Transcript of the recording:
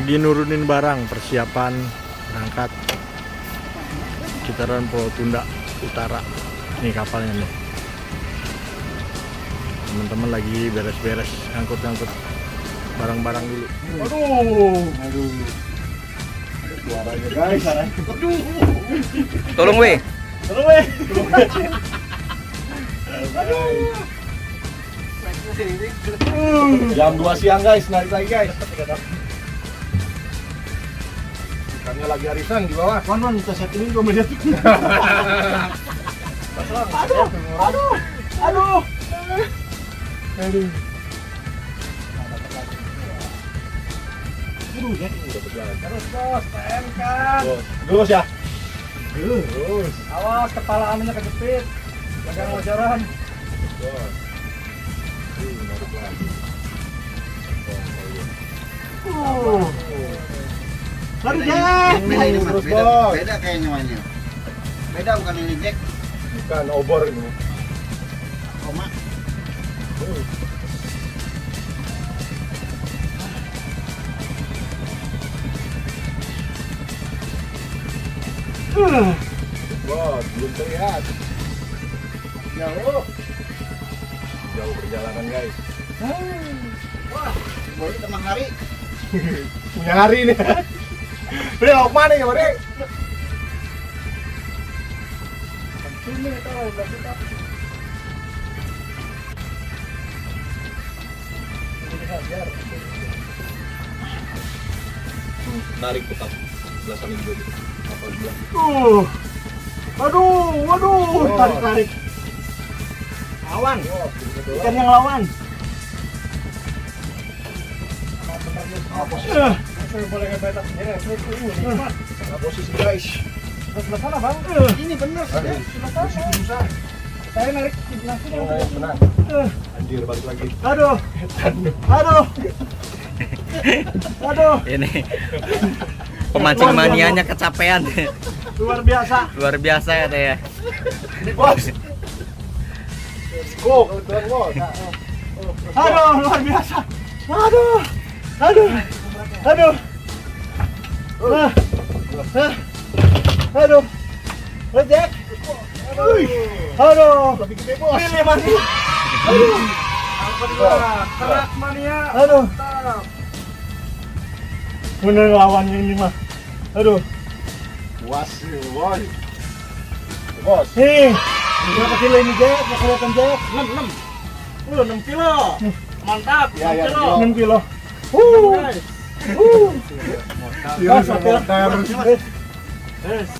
lagi nurunin barang, persiapan berangkat sekitaran Pulau Tunda Utara. Nih kapalnya nih. Teman-teman lagi beres-beres ngangkut-ngangkut barang-barang dulu. Aduh. Suaranya guys. Aduh. Tolong weh. Jam 2 siang guys, narik lagi guys. Ikannya lagi arisan di bawah. Kawan kita settingin 2 menit. Aduh. Terus bos, PM kan. Terus ya. Terus. Awas kepala anunya kejepit. Jangan wajaran. Aduh Jack. Beda kayaknya mainnya. Beda bukan ini Jack. Bukan obor ini. Koma. Bos, belum terlihat. Jauh. Jauh perjalanan guys. Wah, baru tengah hari. Punya hari ini. Beli mau mana ya, Bang? Sini tahu kita. Narik tetap belasan minggu gitu. Kapal bilang. Waduh, tarik. Lawan. Ikan yang lawan. Posisi guys. Sebelah sana bang. Ini bener sih. Saya narik langsung. Tenang. Anjir balik lagi. Aduh. Ini pemancing manianya kecapean. Luar biasa. Luar biasa ya teh ya. Bos. Go, kebetulan bos. Aduh, luar biasa. Aduh. Jack. Aduh. Lebih gede bos. Pilih mania. Kerak mania. Aduh. Bener lawannya ini mah. Aduh. Puas nih, bos. Bos. Nih. Berapa kilo ini Jack? Nggak kelihatan Jack. 6 kilo. Mantap. Ya, 6 kilo. Iya, Gas, motor. Yes.